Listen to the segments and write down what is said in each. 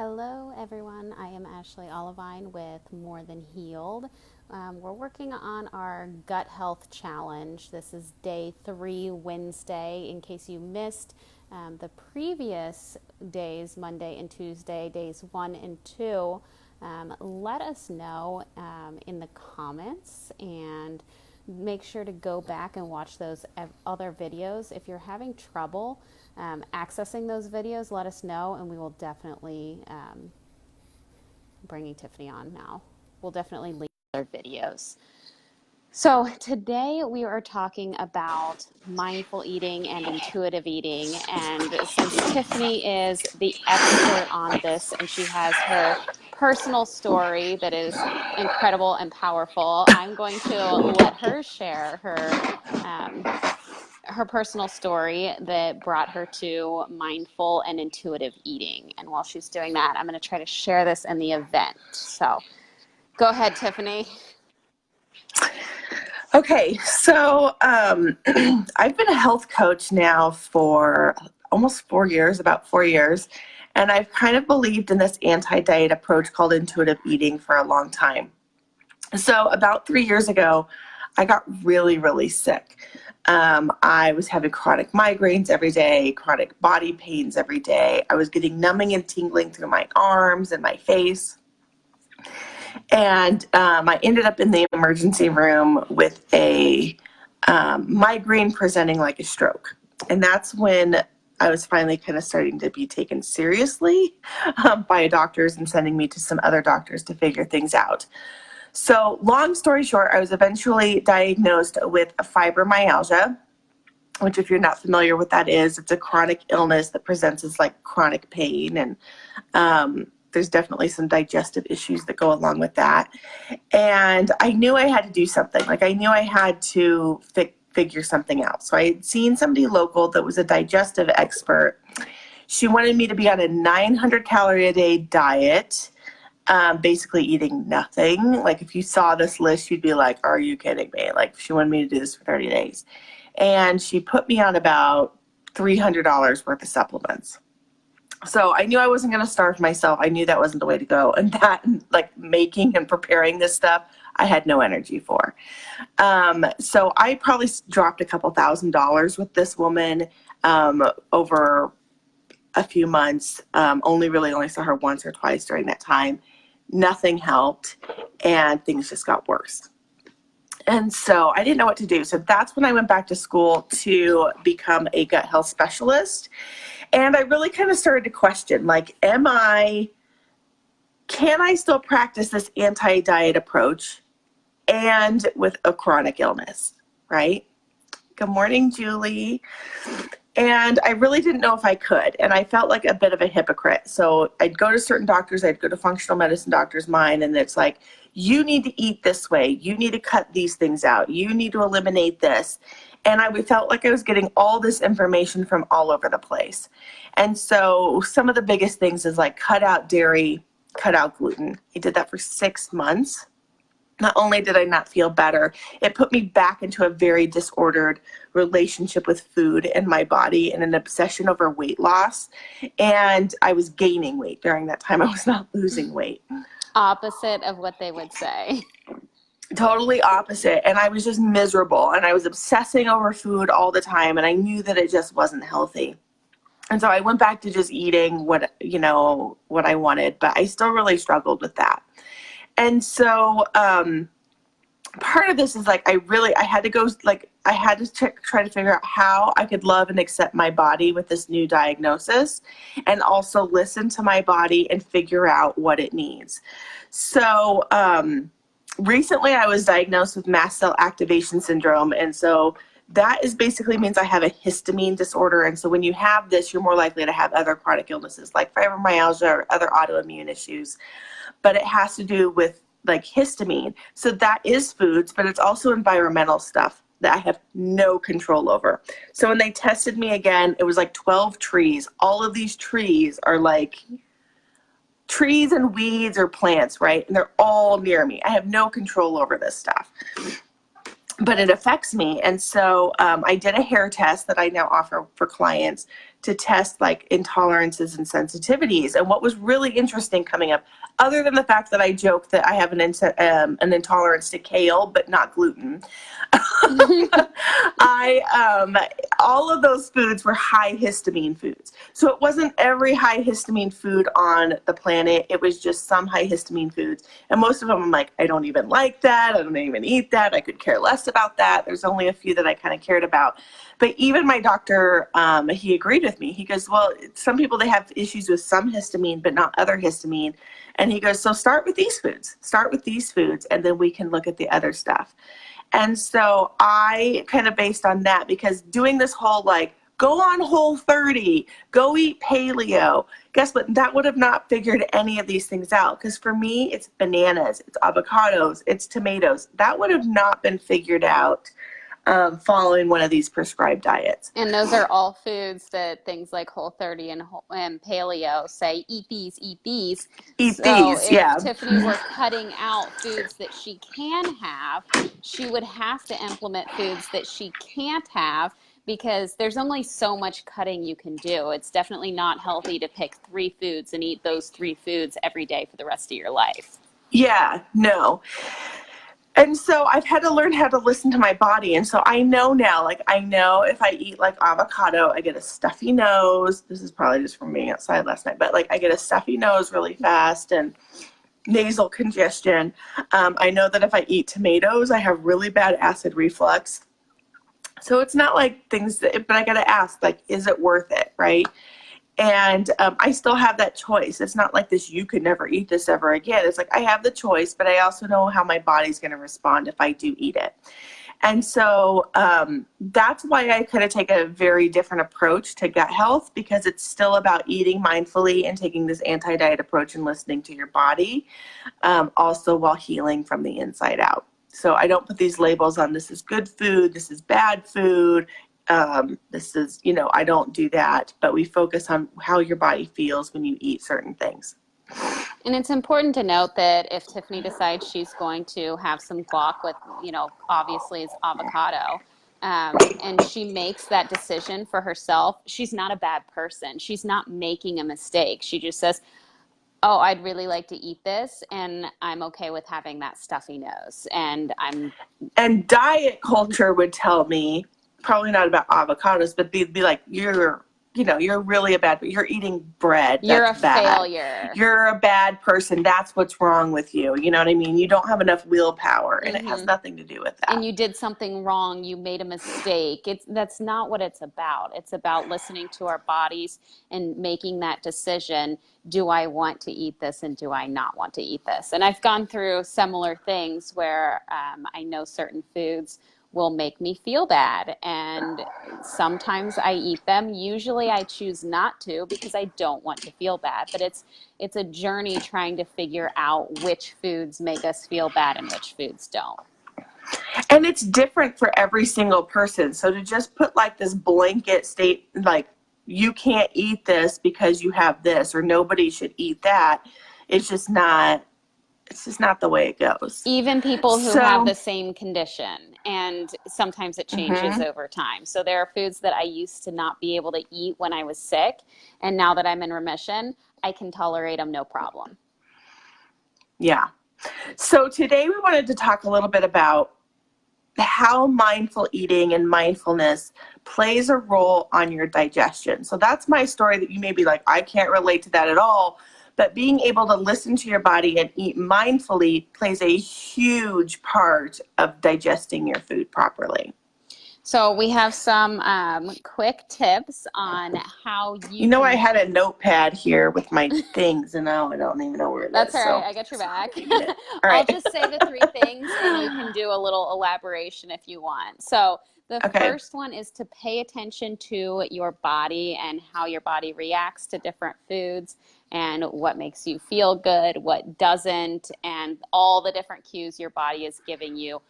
Hello, everyone. I am Ashley Olivine with More Than Healed. We're working on our gut health challenge. This is day 3, Wednesday. In case you missed the previous days, Monday and Tuesday, days 1 and 2, let us know in the comments and make sure to go back and watch those other videos. If you're having trouble accessing those videos, let us know and we will definitely bringing Tiffany on now. We'll definitely link other videos. So today we are talking about mindful eating and intuitive eating. And since Tiffany is the expert on this and she has her personal story that is incredible and powerful, I'm going to let her share her personal story that brought her to mindful and intuitive eating. And while she's doing that, I'm going to try to share this in the event. So go ahead, Tiffany. Okay, so I've been a health coach now for almost 4 years, about 4 years, and I've kind of believed in this anti-diet approach called intuitive eating for a long time. So about 3 years ago, I got really, really sick. I was having chronic migraines every day, chronic body pains every day. I was getting numbing and tingling through my arms and my face. And I ended up in the emergency room with a migraine presenting like a stroke. And that's when I was finally kind of starting to be taken seriously by doctors and sending me to some other doctors to figure things out. So long story short, I was eventually diagnosed with fibromyalgia, which if you're not familiar with that is, it's a chronic illness that presents as like chronic pain. And there's definitely some digestive issues that go along with that. And I knew I had to do something. Like I knew I had to figure something out. So I had seen somebody local that was a digestive expert. She wanted me to be on a 900 calorie a day diet, basically eating nothing. Like if you saw this list, you'd be like, are you kidding me? Like she wanted me to do this for 30 days. And she put me on about $300 worth of supplements. So I knew I wasn't going to starve myself. I knew that wasn't the way to go. And that, like making and preparing this stuff, I had no energy for. So I probably dropped a couple $1,000s with this woman over a few months. Only saw her once or twice during that time. Nothing helped, and things just got worse. And so I didn't know what to do. So that's when I went back to school to become a gut health specialist. And I really kind of started to question, like, can I still practice this anti-diet approach and with a chronic illness, right? Good morning, Julie. And I really didn't know if I could. And I felt like a bit of a hypocrite. So I'd go to certain doctors, I'd go to functional medicine doctors, mine, and it's like, you need to eat this way. You need to cut these things out. You need to eliminate this. And I felt like I was getting all this information from all over the place. And so some of the biggest things is like cut out dairy, cut out gluten. I did that for 6 months. Not only did I not feel better, it put me back into a very disordered relationship with food and my body and an obsession over weight loss. And I was gaining weight during that time. I was not losing weight. Opposite of what they would say. Totally opposite. And I was just miserable. And I was obsessing over food all the time. And I knew that it just wasn't healthy. And so I went back to just eating what I wanted. But I still really struggled with that. And so part of this is like, I had to try to figure out how I could love and accept my body with this new diagnosis and also listen to my body and figure out what it needs. So recently I was diagnosed with mast cell activation syndrome. And so that is basically means I have a histamine disorder. And so when you have this, you're more likely to have other chronic illnesses like fibromyalgia or other autoimmune issues. But it has to do with like histamine. So that is foods, but it's also environmental stuff that I have no control over. So when they tested me again, it was like 12 trees. All of these trees are like trees and weeds or plants, right? And they're all near me. I have no control over this stuff. But it affects me. And so I did a hair test that I now offer for clients to test like intolerances and sensitivities. And what was really interesting coming up, other than the fact that I joke that I have an intolerance to kale, but not gluten, all of those foods were high histamine foods. So it wasn't every high histamine food on the planet. It was just some high histamine foods. And most of them, I'm like, I don't even like that. I don't even eat that. I could care less about that. There's only a few that I kind of cared about. But even my doctor, he agreed with me. He goes, well, some people, they have issues with some histamine, but not other histamine. And he goes, so start with these foods. Start with these foods, and then we can look at the other stuff. And so I kind of based on that, because doing this whole like, go on Whole30, go eat paleo, guess what? That would have not figured any of these things out. Because for me, it's bananas, it's avocados, it's tomatoes. That would have not been figured out following one of these prescribed diets. And those are all foods that things like Whole30 and Paleo say, eat these, eat these. Eat So these, if yeah. Tiffany were cutting out foods that she can have, she would have to implement foods that she can't have, because there's only so much cutting you can do. It's definitely not healthy to pick 3 foods and eat those 3 foods every day for the rest of your life. Yeah, no. And so I've had to learn how to listen to my body. And so I know now, like, I know if I eat like avocado, I get a stuffy nose. This is probably just from being outside last night, but like I get a stuffy nose really fast and nasal congestion. I know that if I eat tomatoes, I have really bad acid reflux. So it's not like things that, but I got to ask, like, is it worth it? Right. And I still have that choice. It's not like this, you could never eat this ever again. It's like I have the choice, but I also know how my body's going to respond if I do eat it. And so that's why I kind of take a very different approach to gut health, because it's still about eating mindfully and taking this anti-diet approach and listening to your body, also while healing from the inside out. So I don't put these labels on, this is good food, this is bad food. This is, I don't do that, but we focus on how your body feels when you eat certain things. And it's important to note that if Tiffany decides she's going to have some guac with, obviously it's avocado, and she makes that decision for herself, she's not a bad person. She's not making a mistake. She just says, oh, I'd really like to eat this, and I'm okay with having that stuffy nose. And diet culture would tell me, probably not about avocados, but be like, you're really you're eating bread. You're That's a bad. failure. You're a bad person. That's what's wrong with you. You know what I mean? You don't have enough willpower, and it has nothing to do with that. And you did something wrong. You made a mistake. That's not what it's about. It's about listening to our bodies and making that decision. Do I want to eat this, and do I not want to eat this? And I've gone through similar things where I know certain foods will make me feel bad, and sometimes I eat them. Usually I choose not to, because I don't want to feel bad, but it's a journey trying to figure out which foods make us feel bad and which foods don't. And it's different for every single person. So to just put like this blanket state, like, you can't eat this because you have this, or nobody should eat that, it's just not the way it goes. Even people who have the same condition, and sometimes it changes over time. So there are foods that I used to not be able to eat when I was sick, and now that I'm in remission, I can tolerate them no problem. Yeah. So today we wanted to talk a little bit about how mindful eating and mindfulness plays a role on your digestion. So that's my story, that you may be like, I can't relate to that at all. But being able to listen to your body and eat mindfully plays a huge part of digesting your food properly. So we have some quick tips on how I had a notepad here with my things, and now I don't even know where it is. That's all right. I got your back. All right. I'll just say the 3 things, and you can do a little elaboration if you want. So the first one is to pay attention to your body and how your body reacts to different foods, and what makes you feel good, what doesn't, and all the different cues your body is giving you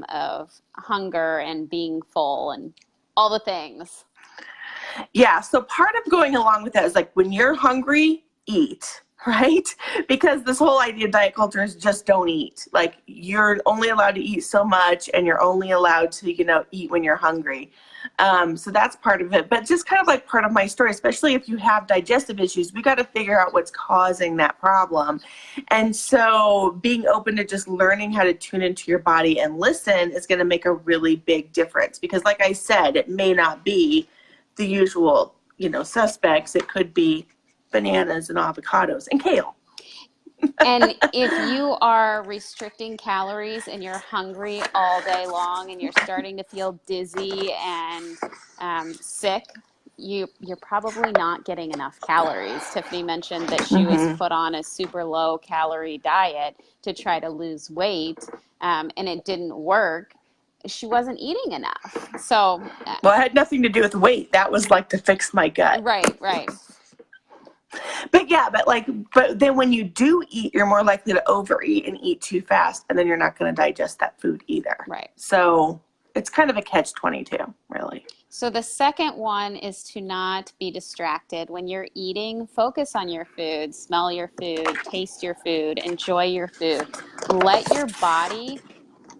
of hunger and being full and all the things. Yeah, so part of going along with that is like, when you're hungry, eat. right? Because this whole idea of diet culture is just don't eat. Like you're only allowed to eat so much and you're only allowed to, eat when you're hungry. So that's part of it. But just kind of like part of my story, especially if you have digestive issues, we got to figure out what's causing that problem. And so being open to just learning how to tune into your body and listen is going to make a really big difference. Because like I said, it may not be the usual, suspects. It could be bananas and avocados and kale. And if you are restricting calories and you're hungry all day long and you're starting to feel dizzy and sick, you're probably not getting enough calories. Tiffany mentioned that she was put on a super low calorie diet to try to lose weight, and it didn't work. She wasn't eating enough. So, Well, it had nothing to do with weight. That was like to fix my gut. right. But then when you do eat, you're more likely to overeat and eat too fast, and then you're not going to digest that food either. Right. So it's kind of a catch-22, really. So the second one is to not be distracted. When you're eating, focus on your food, smell your food, taste your food, enjoy your food. Let your body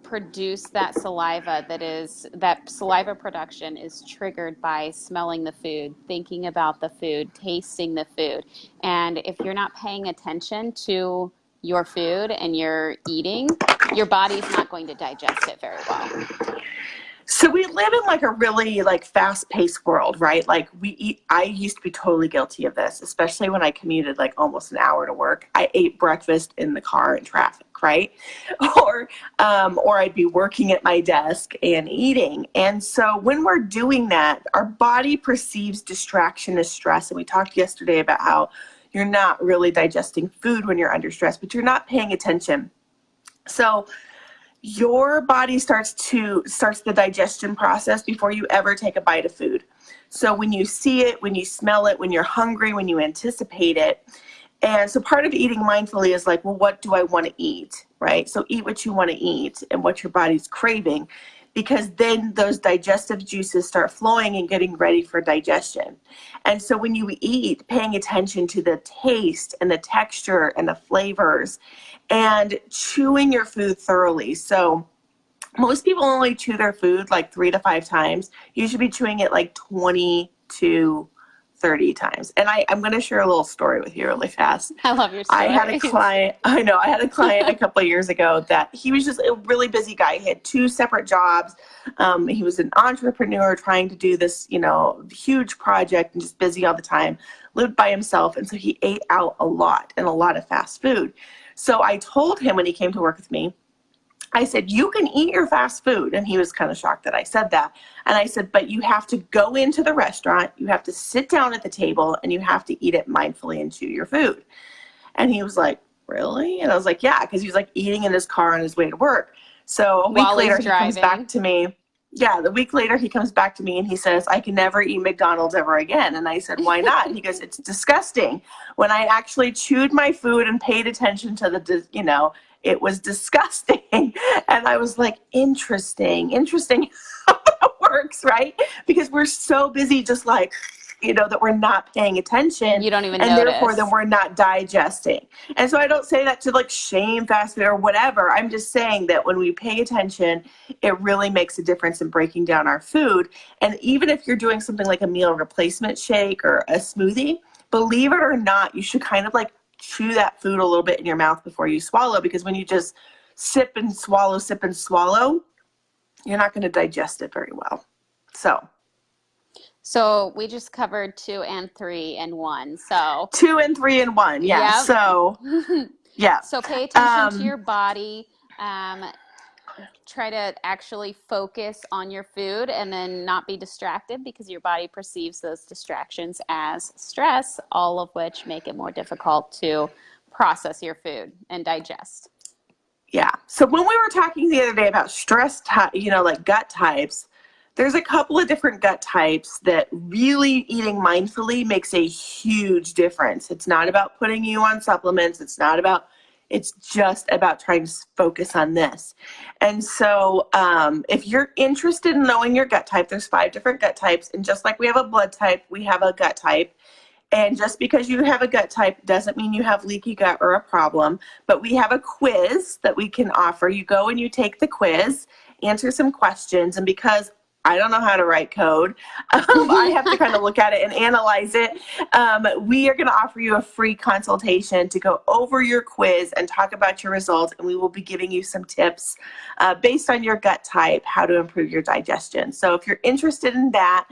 produce that saliva. That saliva production is triggered by smelling the food, thinking about the food, tasting the food. And if you're not paying attention to your food and you're eating, your body's not going to digest it very well. So we live in like a really like fast-paced world, right? Like I used to be totally guilty of this, especially when I commuted like almost an hour to work. I ate breakfast in the car in traffic, right? Or I'd be working at my desk and eating. And so when we're doing that, our body perceives distraction as stress. And we talked yesterday about how you're not really digesting food when you're under stress, but you're not paying attention. So your body starts the digestion process before you ever take a bite of food. So when you see it, when you smell it, when you're hungry, when you anticipate it. And so part of eating mindfully is like, well, what do I want to eat, right? So eat what you want to eat and what your body's craving, because then those digestive juices start flowing and getting ready for digestion. And so when you eat, paying attention to the taste and the texture and the flavors and chewing your food thoroughly. So most people only chew their food like 3 to 5 times. You should be chewing it like 20 to 30 times. And I'm going to share a little story with you really fast. I love your story. I had a client a couple of years ago that he was just a really busy guy. He had 2 separate jobs. He was an entrepreneur trying to do this, huge project and just busy all the time, lived by himself. And so he ate out a lot and a lot of fast food. So I told him when he came to work with me, I said, you can eat your fast food. And he was kind of shocked that I said that. And I said, but you have to go into the restaurant, you have to sit down at the table, and you have to eat it mindfully and chew your food. And he was like, really? And I was like, yeah, because he was like eating in his car on his way to work. So a week later, he comes back to me. Yeah, the week later, he comes back to me and he says, I can never eat McDonald's ever again. And I said, why not? And he goes, it's disgusting. When I actually chewed my food and paid attention to it was disgusting. And I was like, interesting how that works, right? Because we're so busy just like, that we're not paying attention. You don't even and notice. Therefore, then we're not digesting. And so I don't say that to like shame fast food or whatever. I'm just saying that when we pay attention, it really makes a difference in breaking down our food. And even if you're doing something like a meal replacement shake or a smoothie, believe it or not, you should kind of like chew that food a little bit in your mouth before you swallow, because when you just sip and swallow, you're not going to digest it very well. So we just covered 2 and 3 and 1. So 2 and 3 and 1. Yeah. Yep. So yeah. So pay attention to your body. Try to actually focus on your food and then not be distracted, because your body perceives those distractions as stress, all of which make it more difficult to process your food and digest. Yeah. So when we were talking the other day about stress, like gut types, there's a couple of different gut types that really eating mindfully makes a huge difference. It's not about putting you on supplements. It's just about trying to focus on this. And so if you're interested in knowing your gut type, there's 5 different gut types. And just like we have a blood type, we have a gut type. And just because you have a gut type doesn't mean you have leaky gut or a problem. But we have a quiz that we can offer. You go and you take the quiz, answer some questions, and because I don't know how to write code. I have to kind of look at it and analyze it. We are going to offer you a free consultation to go over your quiz and talk about your results. And we will be giving you some tips based on your gut type, how to improve your digestion. So if you're interested in that,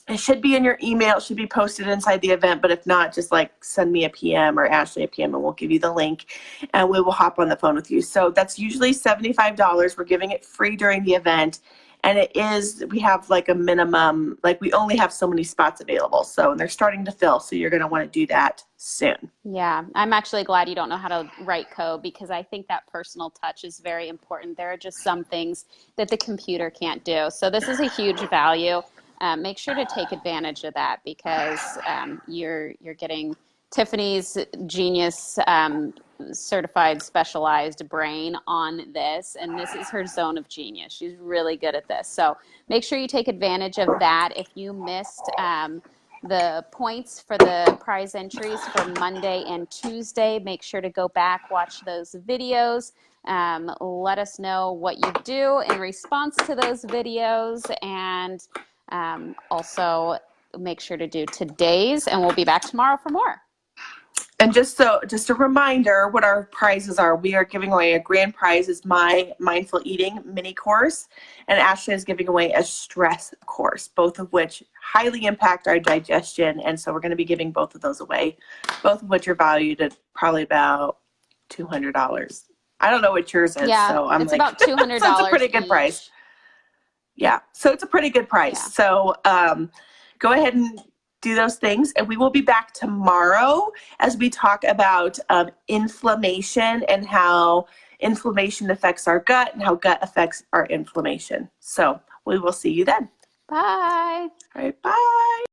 it should be in your email. It should be posted inside the event. But if not, just like send me a PM or Ashley a PM and we'll give you the link and we will hop on the phone with you. So that's usually $75. We're giving it free during the event. And we have like a minimum, like we only have so many spots available. So, and they're starting to fill. So you're going to want to do that soon. Yeah, I'm actually glad you don't know how to write code because I think that personal touch is very important. There are just some things that the computer can't do. So this is a huge value. Make sure to take advantage of that because you're getting Tiffany's genius certified specialized brain on this, and this is her zone of genius. She's really good at this. So make sure you take advantage of that. If you missed the points for the prize entries for Monday and Tuesday, make sure to go back, watch those videos. Let us know what you do in response to those videos, and also make sure to do today's, and we'll be back tomorrow for more. And just a reminder what our prizes are. We are giving away a grand prize is my mindful eating mini course, and Ashley is giving away a stress course, both of which highly impact our digestion. And so we're going to be giving both of those away, both of which are valued at probably about $200. I don't know what yours is. Yeah, so it's like, about $200. So it's a pretty good each. price. Yeah, so it's a pretty good price. Yeah. So go ahead and do those things. And we will be back tomorrow as we talk about inflammation and how inflammation affects our gut and how gut affects our inflammation. So we will see you then. Bye. All right, bye.